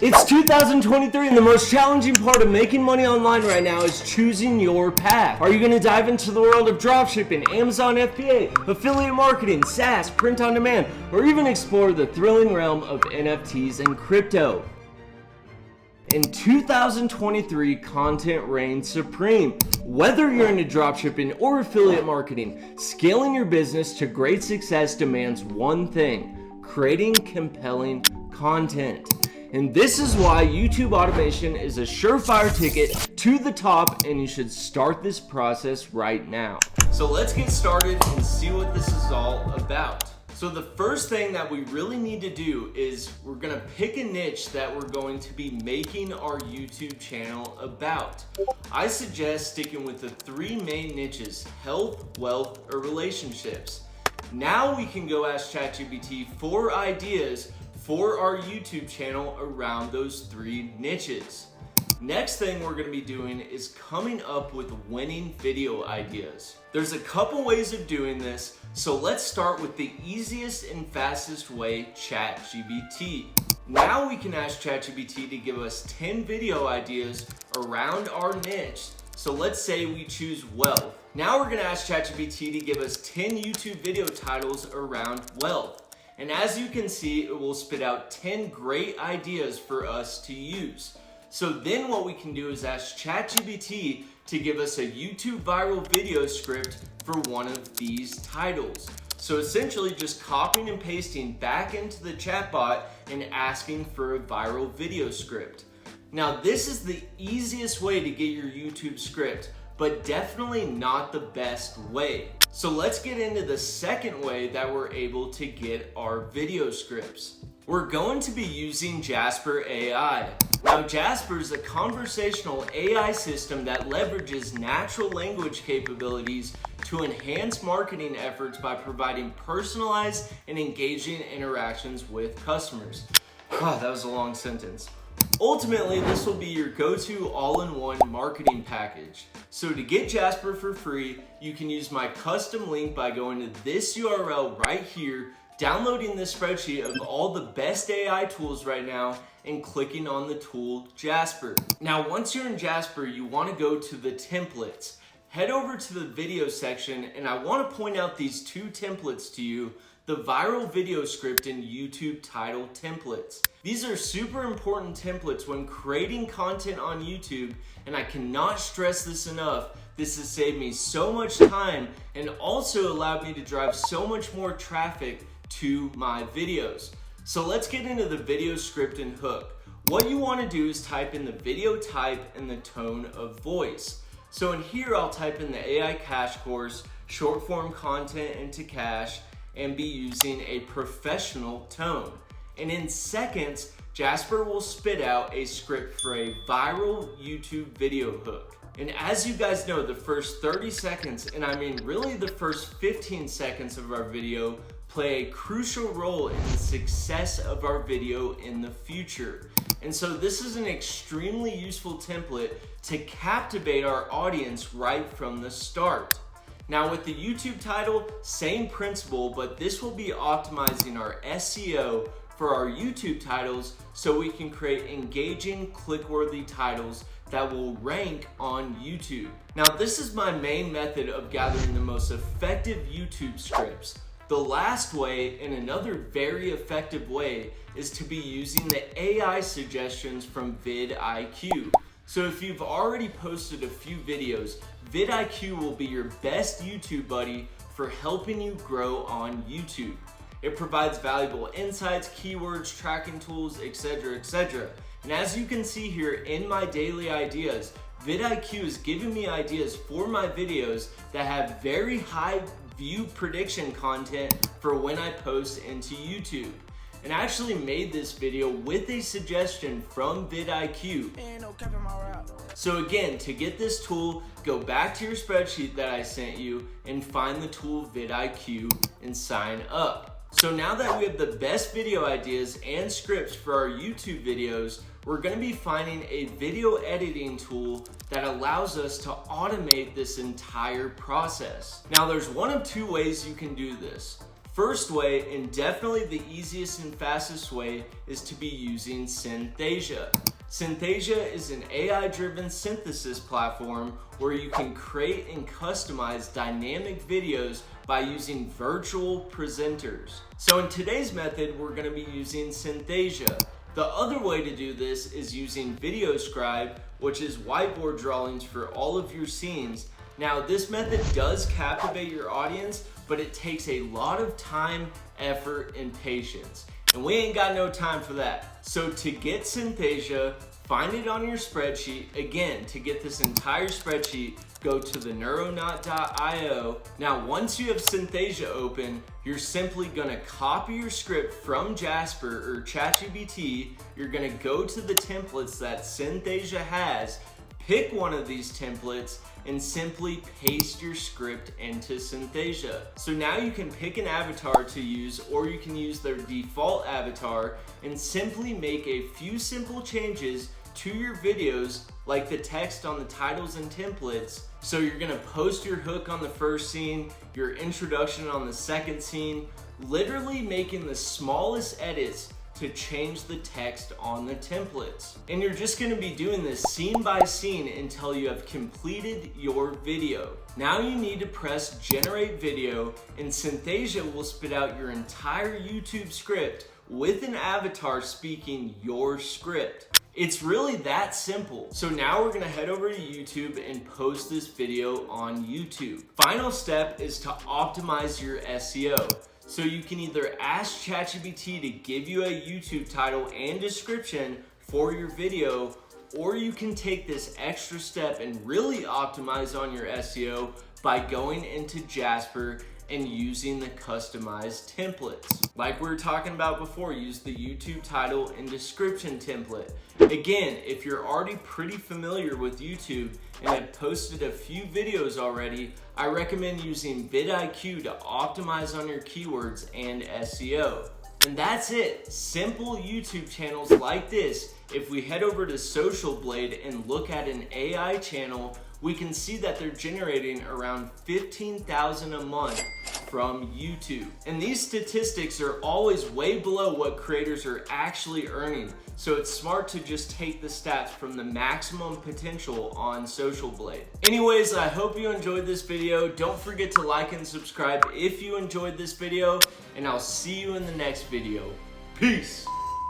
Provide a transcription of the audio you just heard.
It's 2023 and the most challenging part of making money online right now is choosing your path. Are you going to dive into the world of dropshipping, Amazon FBA, affiliate marketing, SaaS, print on demand, or even explore the thrilling realm of NFTs and crypto? In 2023, content reigns supreme. Whether you're into dropshipping or affiliate marketing, scaling your business to great success demands one thing: creating compelling content. And this is why YouTube automation is a surefire ticket to the top, and you should start this process right now. So let's get started and see what this is all about. So the first thing that we really need to do is we're gonna pick a niche that we're going to be making our YouTube channel about. I suggest sticking with the three main niches: health, wealth, or relationships. Now we can go ask ChatGPT for ideas for our YouTube channel around those three niches. Next thing we're gonna be doing is coming up with winning video ideas. There's a couple ways of doing this, so let's start with the easiest and fastest way, ChatGPT. Now we can ask ChatGPT to give us 10 video ideas around our niche. So let's say we choose wealth. Now we're gonna ask ChatGPT to give us 10 YouTube video titles around wealth. And as you can see, it will spit out 10 great ideas for us to use. So then what we can do is ask ChatGPT to give us a YouTube viral video script for one of these titles. So essentially just copying and pasting back into the chatbot and asking for a viral video script. Now this is the easiest way to get your YouTube script, but definitely not the best way. So let's get into the second way that we're able to get our video scripts. We're going to be using Jasper AI. Now Jasper is a conversational AI system that leverages natural language capabilities to enhance marketing efforts by providing personalized and engaging interactions with customers. That was a long sentence. Ultimately, this will be your go-to all-in-one marketing package. So to get Jasper for free, you can use my custom link by going to this URL right here, downloading this spreadsheet of all the best AI tools right now, and clicking on the tool Jasper. Now, once you're in Jasper, you want to go to the templates. Head over to the video section, and I want to point out these two templates to you: the viral video script and YouTube title templates. These are super important templates when creating content on YouTube, and I cannot stress this enough. This has saved me so much time and also allowed me to drive so much more traffic to my videos. So let's get into the video script and hook. What you want to do is type in the video type and the tone of voice. So in here, I'll type in the AI Cash Course, short form content into cash, and be using a professional tone. And in seconds, Jasper will spit out a script for a viral YouTube video hook. And as you guys know, the first 30 seconds, and I mean really the first 15 seconds of our video, play a crucial role in the success of our video in the future. And so this is an extremely useful template to captivate our audience right from the start. Now with the YouTube title, same principle, but this will be optimizing our SEO for our YouTube titles so we can create engaging, click-worthy titles that will rank on YouTube. Now this is my main method of gathering the most effective YouTube scripts. The last way, and another very effective way, is to be using the AI suggestions from vidIQ. So if you've already posted a few videos, vidIQ will be your best YouTube buddy for helping you grow on YouTube. It provides valuable insights, keywords, tracking tools, etc., etc. And as you can see here in my daily ideas, vidIQ is giving me ideas for my videos that have very high view prediction content for when I post into YouTube. And I actually made this video with a suggestion from vidIQ. So again, to get this tool, go back to your spreadsheet that I sent you and find the tool vidIQ and sign up. So now that we have the best video ideas and scripts for our YouTube videos, we're going to be finding a video editing tool that allows us to automate this entire process. Now there's one of two ways you can do this. First way, and definitely the easiest and fastest way, is to be using Synthesia. Synthesia is an AI-driven synthesis platform where you can create and customize dynamic videos by using virtual presenters. So in today's method, we're going to be using Synthesia. The other way to do this is using VideoScribe, which is whiteboard drawings for all of your scenes. Now, this method does captivate your audience, but it takes a lot of time, effort, and patience. And we ain't got no time for that. So to get Synthesia, find it on your spreadsheet. Again, to get this entire spreadsheet, go to the neuronaut.io. Now, once you have Synthesia open, you're simply gonna copy your script from Jasper or ChatGPT. You're gonna go to the templates that Synthesia has, pick one of these templates, and simply paste your script into Synthesia. So now you can pick an avatar to use, or you can use their default avatar and simply make a few simple changes to your videos, like the text on the titles and templates. So you're gonna post your hook on the first scene, your introduction on the second scene, literally making the smallest edits to change the text on the templates. And you're just gonna be doing this scene by scene until you have completed your video. Now you need to press generate video, and Synthesia will spit out your entire YouTube script with an avatar speaking your script. It's really that simple. So now we're gonna head over to YouTube and post this video on YouTube. Final step is to optimize your SEO. So you can either ask ChatGPT to give you a YouTube title and description for your video, or you can take this extra step and really optimize on your SEO by going into Jasper and using the customized templates. Like we were talking about before, use the YouTube title and description template. Again, if you're already pretty familiar with YouTube and have posted a few videos already, I recommend using vidIQ to optimize on your keywords and SEO. And that's it. Simple YouTube channels like this. If we head over to Social Blade and look at an AI channel, we can see that they're generating around 15,000 a month from YouTube. And these statistics are always way below what creators are actually earning. So it's smart to just take the stats from the maximum potential on Social Blade. Anyways, I hope you enjoyed this video. Don't forget to like and subscribe if you enjoyed this video, and I'll see you in the next video. Peace.